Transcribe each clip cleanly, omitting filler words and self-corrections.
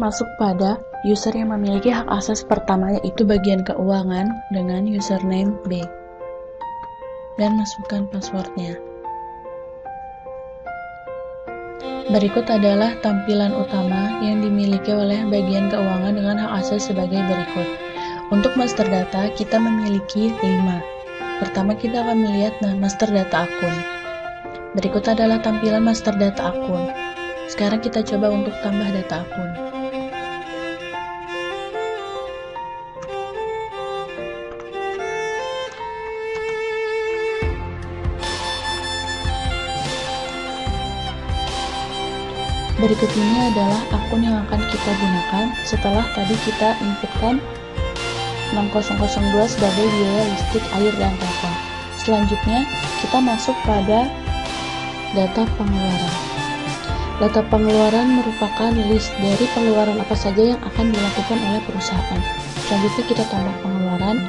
masuk pada user yang memiliki hak akses pertama, yaitu bagian keuangan dengan username B. Dan masukkan passwordnya. Berikut adalah tampilan utama yang dimiliki oleh bagian keuangan dengan hak akses sebagai berikut. Untuk master data, kita memiliki 5. Pertama, kita akan melihat master data akun. Berikut adalah tampilan master data akun. Sekarang kita coba untuk tambah data akun. Berikut ini adalah akun yang akan kita gunakan setelah tadi kita inputkan 6002 sebagai biaya listrik, air, dan telepon. Selanjutnya, kita masuk pada data pengeluaran. Data pengeluaran merupakan list dari pengeluaran apa saja yang akan dilakukan oleh perusahaan. Selanjutnya kita tambah pengeluaran.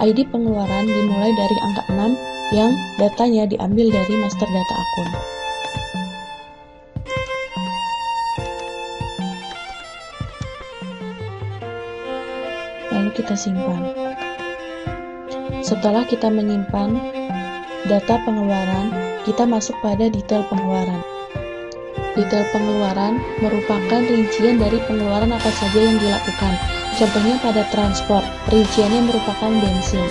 ID pengeluaran dimulai dari angka 6 yang datanya diambil dari master data akun. Lalu kita simpan. Setelah kita menyimpan data pengeluaran, kita masuk pada detail pengeluaran. Detail pengeluaran merupakan rincian dari pengeluaran apa saja yang dilakukan. Contohnya pada transport, rinciannya merupakan bensin.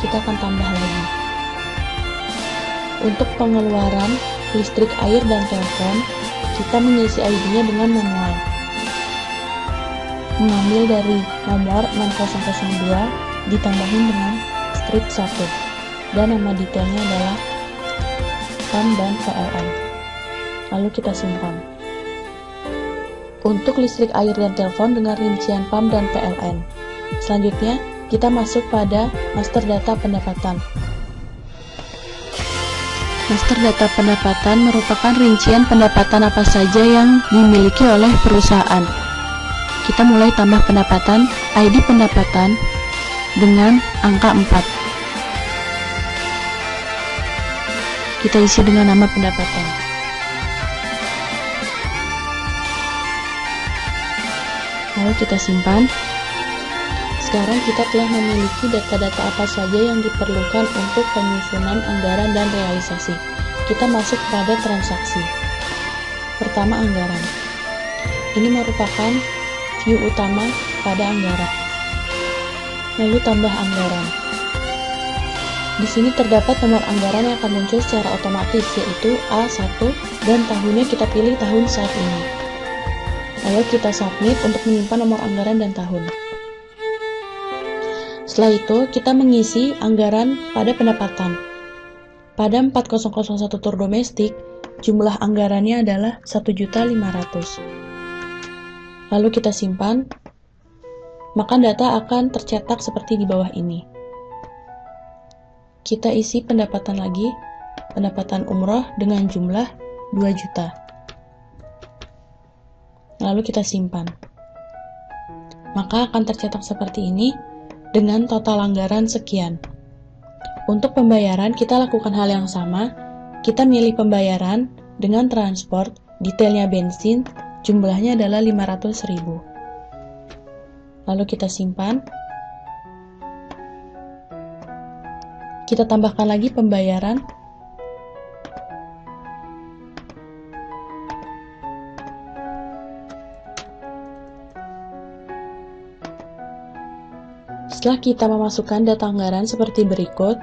Kita akan tambah lagi. Untuk pengeluaran listrik, air, dan telepon, kita mengisi ID-nya dengan manual. Mengambil dari nomor 6002 ditambahin dengan strip 1 dan nama detailnya adalah PAM dan PLN. Lalu kita simpan. Untuk listrik, air, dan telepon dengan rincian PAM dan PLN. Selanjutnya kita masuk pada master data pendapatan. Master data pendapatan merupakan rincian pendapatan apa saja yang dimiliki oleh perusahaan. Kita mulai tambah pendapatan, ID pendapatan dengan angka 4. Kita isi dengan nama pendapatan. Lalu kita simpan. Sekarang kita telah memiliki data-data apa saja yang diperlukan untuk penyusunan anggaran dan realisasi. Kita masuk pada transaksi. Pertama, anggaran. Ini merupakan view utama pada anggaran. Lalu tambah anggaran. Di sini terdapat nomor anggaran yang akan muncul secara otomatis, yaitu A1, dan tahunnya kita pilih tahun saat ini. Lalu kita submit untuk menyimpan nomor anggaran dan tahun. Setelah itu, kita mengisi anggaran pada pendapatan. Pada 4001 tur domestik, jumlah anggarannya adalah 1.500.000. Lalu kita simpan, maka data akan tercetak seperti di bawah ini. Kita isi pendapatan lagi, pendapatan umroh dengan jumlah 2 juta. Lalu kita simpan. Maka akan tercetak seperti ini dengan total anggaran sekian. Untuk pembayaran kita lakukan hal yang sama. Kita milih pembayaran dengan transport, detailnya bensin, jumlahnya adalah 500.000. Lalu kita simpan. Kita tambahkan lagi pembayaran. Setelah kita memasukkan data anggaran seperti berikut,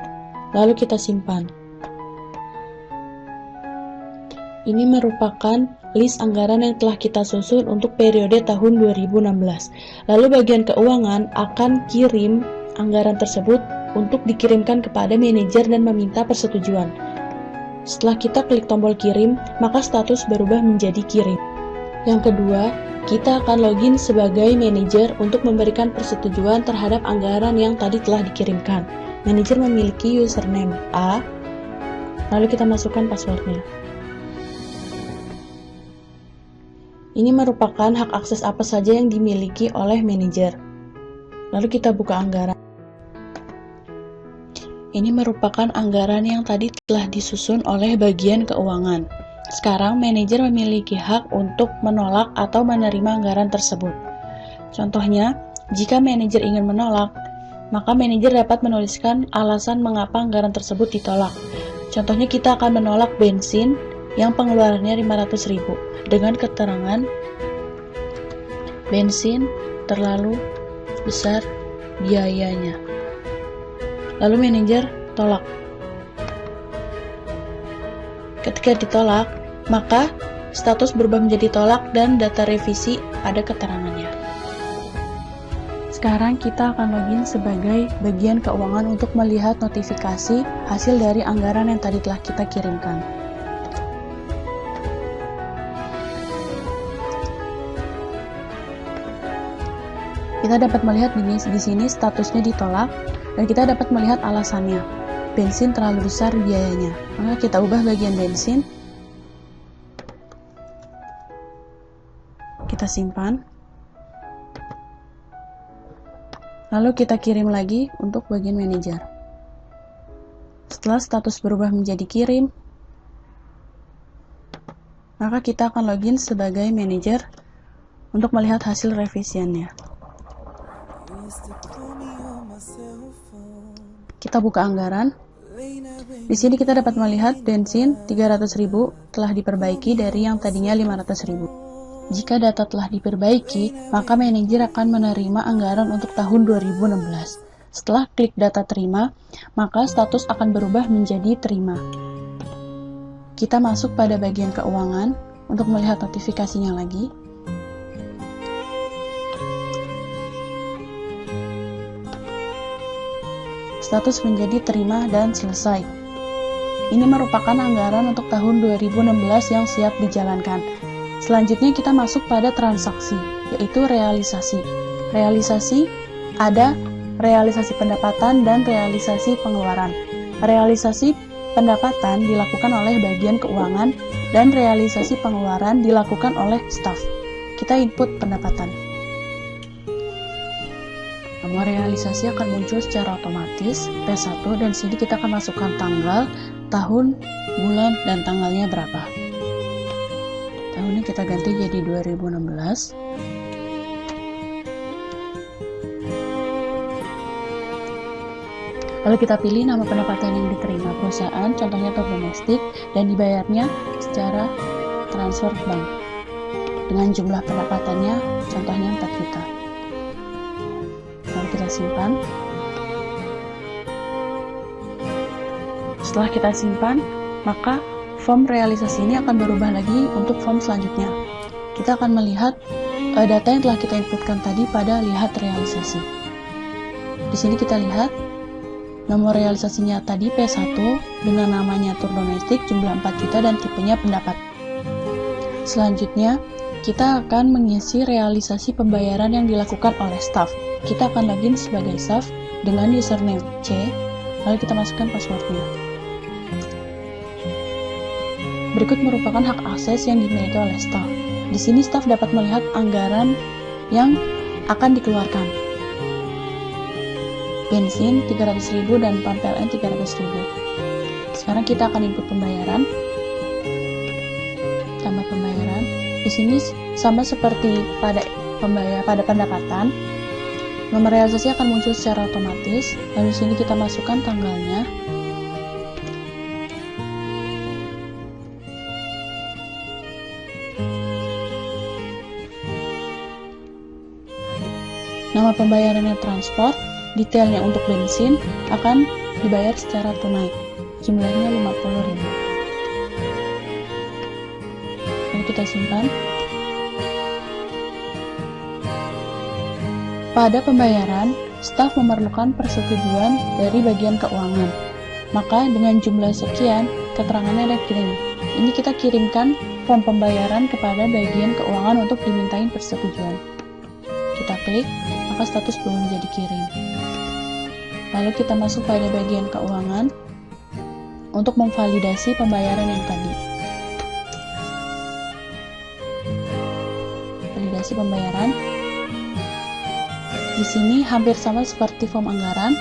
lalu kita simpan. Ini merupakan list anggaran yang telah kita susun untuk periode tahun 2016. Lalu bagian keuangan akan kirim anggaran tersebut untuk dikirimkan kepada manajer dan meminta persetujuan. Setelah kita klik tombol kirim, maka status berubah menjadi kirim. Yang kedua, kita akan login sebagai manajer untuk memberikan persetujuan terhadap anggaran yang tadi telah dikirimkan. Manajer memiliki username A, lalu kita masukkan passwordnya. Ini merupakan hak akses apa saja yang dimiliki oleh manajer. Lalu kita buka anggaran. Ini merupakan anggaran yang tadi telah disusun oleh bagian keuangan. Sekarang, manajer memiliki hak untuk menolak atau menerima anggaran tersebut. Contohnya, jika manajer ingin menolak, maka manajer dapat menuliskan alasan mengapa anggaran tersebut ditolak. Contohnya, kita akan menolak bensin yang pengeluarannya 500.000 dengan keterangan bensin terlalu besar biayanya. Lalu manajer tolak. Ketika ditolak, maka status berubah menjadi tolak dan data revisi ada keterangannya. Sekarang kita akan login sebagai bagian keuangan untuk melihat notifikasi hasil dari anggaran yang tadi telah kita kirimkan. Kita dapat melihat di sini statusnya ditolak dan kita dapat melihat alasannya. Bensin terlalu besar biayanya. Maka kita ubah bagian bensin. Kita simpan. Lalu kita kirim lagi untuk bagian manajer. Setelah status berubah menjadi kirim, maka kita akan login sebagai manajer untuk melihat hasil revisiannya. Kita buka anggaran. Di sini kita dapat melihat bensin 300.000 telah diperbaiki dari yang tadinya 500.000. Jika data telah diperbaiki, maka manajer akan menerima anggaran untuk tahun 2016. Setelah klik data terima, maka status akan berubah menjadi terima. Kita masuk pada bagian keuangan untuk melihat notifikasinya lagi. Status menjadi terima dan selesai. Ini merupakan anggaran untuk tahun 2016 yang siap dijalankan. Selanjutnya kita masuk pada transaksi, yaitu realisasi. Realisasi ada realisasi pendapatan dan realisasi pengeluaran. Realisasi pendapatan dilakukan oleh bagian keuangan dan realisasi pengeluaran dilakukan oleh staf. Kita input pendapatan. Nomor realisasi akan muncul secara otomatis P1 dan sini kita akan masukkan tanggal, tahun, bulan, dan tanggalnya berapa. Tahunnya kita ganti jadi 2016. Lalu kita pilih nama pendapatan yang diterima perusahaan, contohnya top domestik, dan dibayarnya secara transfer bank. Dengan jumlah pendapatannya, contohnya 4 juta. Lalu kita simpan. Setelah kita simpan, maka form realisasi ini akan berubah lagi untuk form selanjutnya. Kita akan melihat data yang telah kita inputkan tadi pada lihat realisasi. Di sini kita lihat nomor realisasinya tadi P1 dengan namanya tur domestik, jumlah 4 juta dan tipenya pendapat. Selanjutnya, kita akan mengisi realisasi pembayaran yang dilakukan oleh staf. Kita akan login sebagai staf dengan username C, lalu kita masukkan passwordnya. Berikut merupakan hak akses yang dimiliki oleh staf. Di sini staf dapat melihat anggaran yang akan dikeluarkan. Bensin 300.000 dan pump PLN 300.000. Sekarang kita akan input pembayaran. Tambah pembayaran. Di sini sama seperti pada pendapatan. Nomor realisasi akan muncul secara otomatis. Lalu di sini kita masukkan tanggalnya. Nama pembayarannya transport. Detailnya untuk bensin akan dibayar secara tunai. Jumlahnya 50.000. Lalu kita simpan. Pada pembayaran, staf memerlukan persetujuan dari bagian keuangan. Maka dengan jumlah sekian, keterangannya ada kirim. Ini kita kirimkan form pembayaran kepada bagian keuangan untuk dimintain persetujuan. Kita klik, maka status belum menjadi kirim. Lalu kita masuk pada bagian keuangan untuk memvalidasi pembayaran yang tadi. Validasi pembayaran. Di sini hampir sama seperti form anggaran.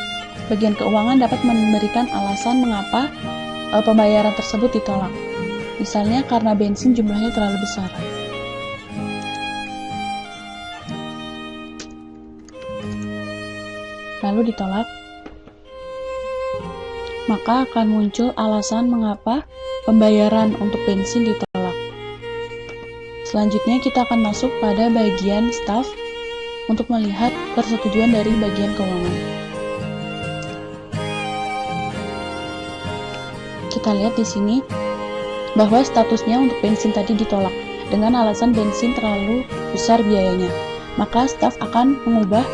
Bagian keuangan dapat memberikan alasan mengapa pembayaran tersebut ditolak. Misalnya karena bensin jumlahnya terlalu besar. Lalu ditolak, maka akan muncul alasan mengapa pembayaran untuk bensin ditolak. Selanjutnya kita akan masuk pada bagian staf untuk melihat persetujuan dari bagian keuangan. Kita lihat di sini bahwa statusnya untuk bensin tadi ditolak dengan alasan bensin terlalu besar biayanya. Maka staf akan mengubah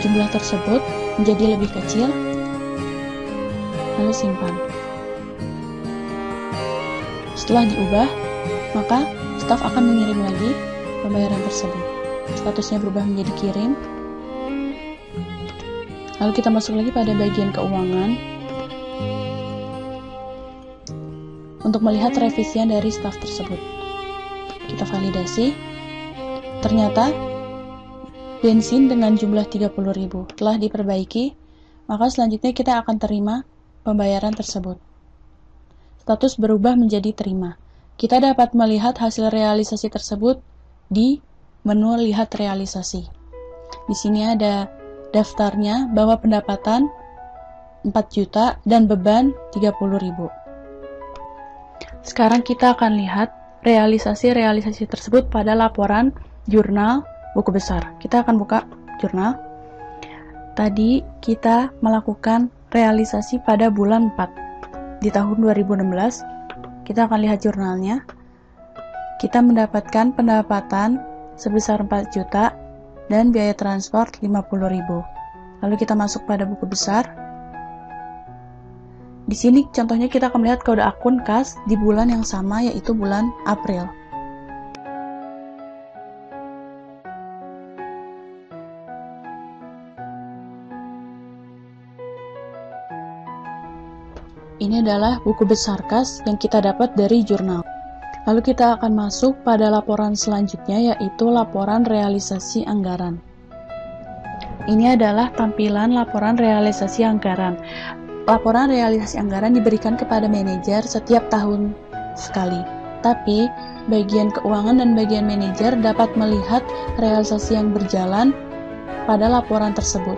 jumlah tersebut menjadi lebih kecil, lalu simpan. Setelah diubah, maka staf akan mengirim lagi pembayaran tersebut. Statusnya berubah menjadi kirim. Lalu kita masuk lagi pada bagian keuangan untuk melihat revisian dari staf tersebut. Kita validasi. Ternyata bensin dengan jumlah 30.000 telah diperbaiki, maka selanjutnya kita akan terima pembayaran tersebut. Status berubah menjadi terima. Kita dapat melihat hasil realisasi tersebut di menu lihat realisasi. Di sini ada daftarnya bahwa pendapatan 4 juta dan beban 30.000. Sekarang kita akan lihat realisasi-realisasi tersebut pada laporan jurnal buku besar. Kita akan buka jurnal. Tadi kita melakukan realisasi pada bulan 4 di tahun 2016. Kita akan lihat jurnalnya. Kita mendapatkan pendapatan sebesar 4 juta dan biaya transport 50.000. Lalu kita masuk pada buku besar. Di sini contohnya kita akan melihat kode akun kas di bulan yang sama, yaitu bulan April. Ini adalah buku besar kas yang kita dapat dari jurnal. Lalu kita akan masuk pada laporan selanjutnya, yaitu laporan realisasi anggaran. Ini adalah tampilan laporan realisasi anggaran. Laporan realisasi anggaran diberikan kepada manajer setiap tahun sekali. Tapi, bagian keuangan dan bagian manajer dapat melihat realisasi yang berjalan pada laporan tersebut.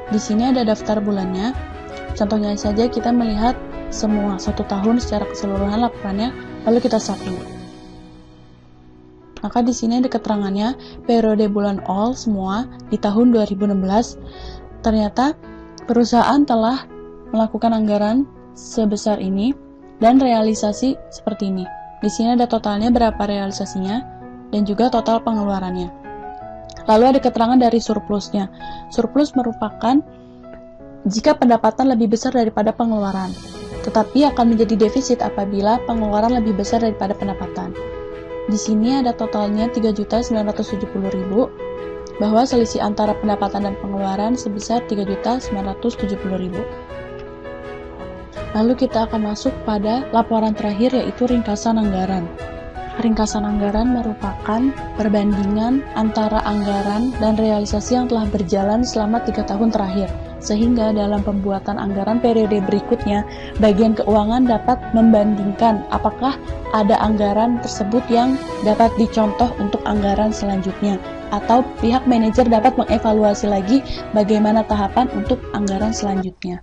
Di sini ada daftar bulannya. Contohnya saja kita melihat semua 1 tahun secara keseluruhan laporannya, lalu kita submit. Maka di sini ada keterangannya periode bulan all semua di tahun 2016. Ternyata perusahaan telah melakukan anggaran sebesar ini dan realisasi seperti ini. Di sini ada totalnya berapa realisasinya dan juga total pengeluarannya. Lalu ada keterangan dari surplusnya. Surplus merupakan jika pendapatan lebih besar daripada pengeluaran, tetapi akan menjadi defisit apabila pengeluaran lebih besar daripada pendapatan. Di sini ada totalnya 3.970.000, bahwa selisih antara pendapatan dan pengeluaran sebesar 3.970.000. Lalu kita akan masuk pada laporan terakhir, yaitu ringkasan anggaran. Ringkasan anggaran merupakan perbandingan antara anggaran dan realisasi yang telah berjalan selama 3 tahun terakhir, sehingga dalam pembuatan anggaran periode berikutnya, bagian keuangan dapat membandingkan apakah ada anggaran tersebut yang dapat dicontoh untuk anggaran selanjutnya, atau pihak manajer dapat mengevaluasi lagi bagaimana tahapan untuk anggaran selanjutnya.